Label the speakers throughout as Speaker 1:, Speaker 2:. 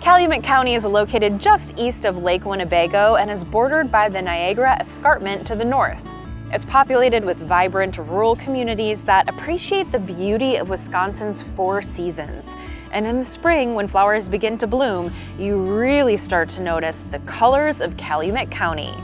Speaker 1: Calumet County is located just east of Lake Winnebago and is bordered by the Niagara Escarpment to the north. It's populated with vibrant rural communities that appreciate the beauty of Wisconsin's 4 seasons. And in the spring, when flowers begin to bloom, you really start to notice the colors of Calumet County.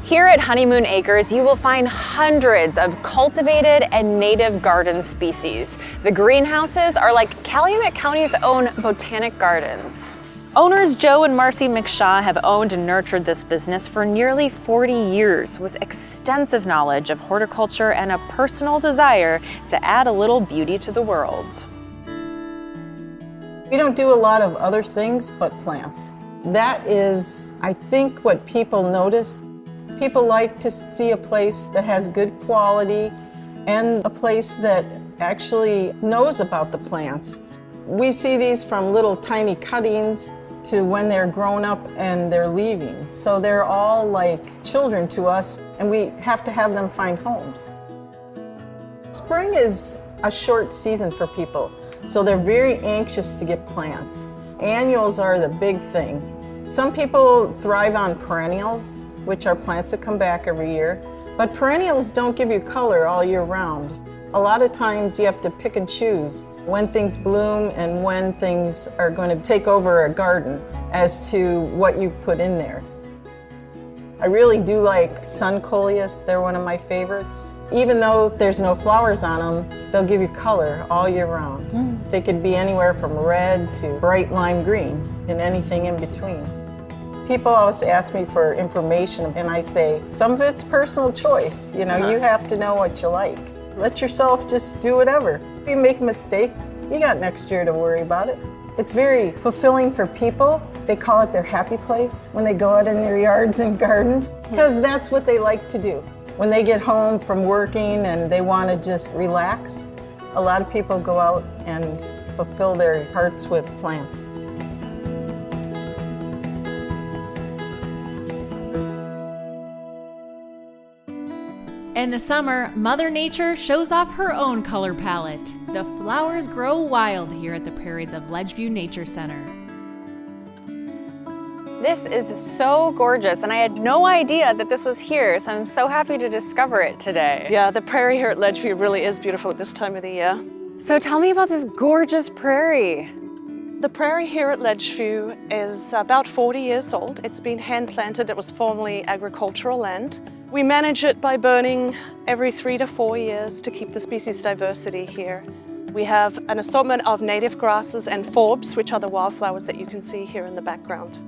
Speaker 1: Here at Honeymoon Acres, you will find hundreds of cultivated and native garden species. The greenhouses are like Calumet County's own botanic gardens. Owners Joe and Marcy McShaw have owned and nurtured this business for nearly 40 years with extensive knowledge of horticulture and a personal desire to add a little beauty to the world.
Speaker 2: We don't do a lot of other things but plants. That is, I think, what people notice. People like to see a place that has good quality and a place that actually knows about the plants. We see these from little tiny cuttings to when they're grown up and they're leaving. So they're all like children to us, and we have to have them find homes. Spring is a short season for people, so they're very anxious to get plants. Annuals are the big thing. Some people thrive on perennials, which are plants that come back every year, but perennials don't give you color all year round. A lot of times you have to pick and choose when things bloom and when things are going to take over a garden as to what you put in there. I really do like sun coleus. They're one of my favorites. Even though there's no flowers on them, they'll give you color all year round. They could be anywhere from red to bright lime green and anything in between. People always ask me for information, and I say, some of it's personal choice. You know, you have to know what you like. Let yourself just do whatever. If you make a mistake, you got next year to worry about it. It's very fulfilling for people. They call it their happy place when they go out in their yards and gardens, because that's what they like to do. When they get home from working and they want to just relax, a lot of people go out and fulfill their hearts with plants.
Speaker 3: In the summer, Mother Nature shows off her own color palette. The flowers grow wild here at the prairies of Ledgeview Nature Center.
Speaker 1: This is so gorgeous, and I had no idea that this was here, so I'm so happy to discover it today.
Speaker 4: Yeah, the prairie here at Ledgeview really is beautiful at this time of the year.
Speaker 1: So tell me about this gorgeous prairie.
Speaker 4: The prairie here at Ledgeview is about 40 years old. It's been hand planted. It was formerly agricultural land. We manage it by burning every 3 to 4 years to keep the species diversity here. We have an assortment of native grasses and forbs, which are the wildflowers that you can see here in the background.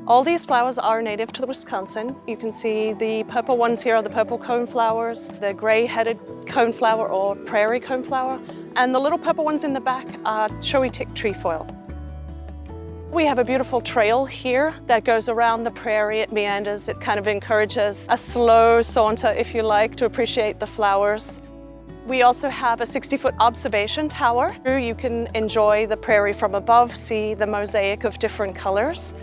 Speaker 4: All these flowers are native to Wisconsin. You can see the purple ones here are the purple coneflowers, the gray-headed coneflower or prairie coneflower, and the little purple ones in the back are showy tick trefoil. We have a beautiful trail here that goes around the prairie. It meanders. It kind of encourages a slow saunter, if you like, to appreciate the flowers. We also have a 60-foot observation tower. You can enjoy the prairie from above, see the mosaic of different colors.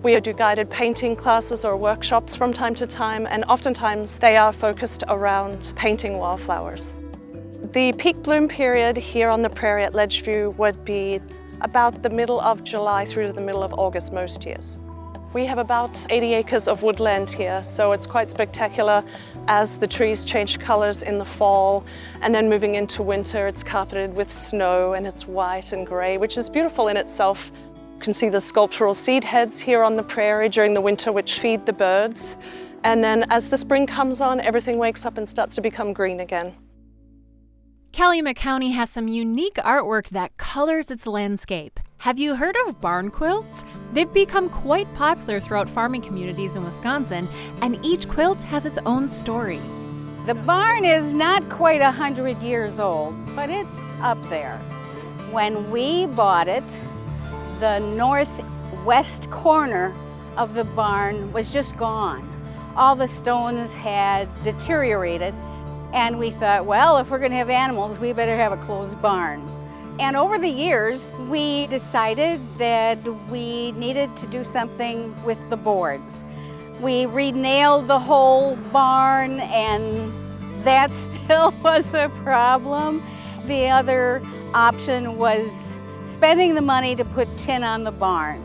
Speaker 4: We do guided painting classes or workshops from time to time, and oftentimes they are focused around painting wildflowers. The peak bloom period here on the prairie at Ledgeview would be about the middle of July through to the middle of August most years. We have about 80 acres of woodland here, so it's quite spectacular as the trees change colors in the fall, and then moving into winter it's carpeted with snow and it's white and gray, which is beautiful in itself. You can see the sculptural seed heads here on the prairie during the winter, which feed the birds. And then as the spring comes on, everything wakes up and starts to become green again.
Speaker 3: Calumet County has some unique artwork that colors its landscape. Have you heard of barn quilts? They've become quite popular throughout farming communities in Wisconsin, and each quilt has its own story.
Speaker 5: The barn is not quite 100 years old, but it's up there. When we bought it, the northwest corner of the barn was just gone. All the stones had deteriorated, and we thought, well, if we're going to have animals, we better have a closed barn. And over the years, we decided that we needed to do something with the boards. We re-nailed the whole barn, and that still was a problem. The other option was spending the money to put tin on the barn.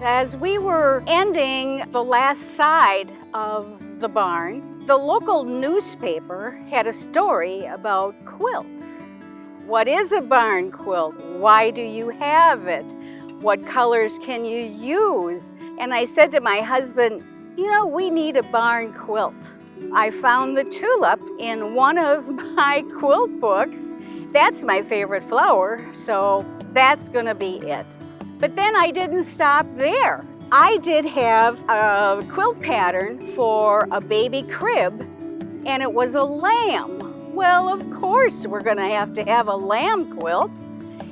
Speaker 5: As we were ending the last side of the barn, the local newspaper had a story about quilts. What is a barn quilt? Why do you have it? What colors can you use? And I said to my husband, you know, we need a barn quilt. I found the tulip in one of my quilt books. That's my favorite flower, so that's gonna be it. But then I didn't stop there. I did have a quilt pattern for a baby crib, and it was a lamb. Well, of course we're gonna have to have a lamb quilt.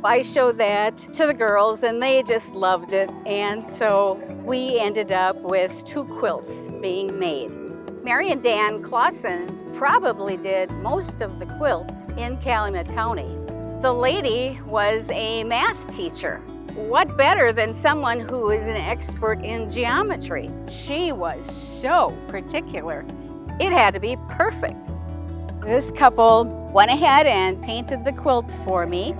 Speaker 5: I showed that to the girls and they just loved it, and so we ended up with 2 quilts being made. Mary and Dan Clausen probably did most of the quilts in Calumet County. The lady was a math teacher. What better than someone who is an expert in geometry? She was so particular. It had to be perfect. This couple went ahead and painted the quilt for me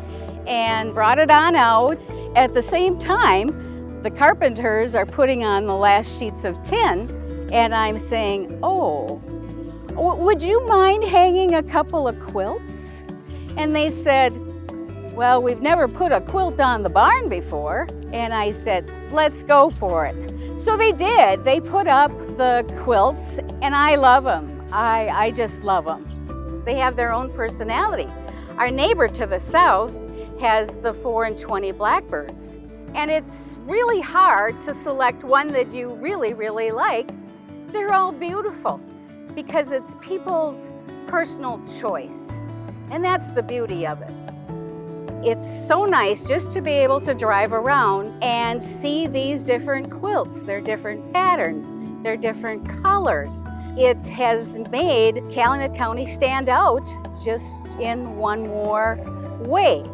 Speaker 5: and brought it on out. At the same time, the carpenters are putting on the last sheets of tin, and I'm saying, oh, would you mind hanging a couple of quilts? And they said, well, we've never put a quilt on the barn before. And I said, let's go for it. So they did. They put up the quilts, and I love them. I just love them. They have their own personality. Our neighbor to the south has the 4 and 20 blackbirds. And it's really hard to select one that you really, really like. They're all beautiful because it's people's personal choice. And that's the beauty of it. It's so nice just to be able to drive around and see these different quilts. They're different patterns, they're different colors. It has made Calumet County stand out just in one more way.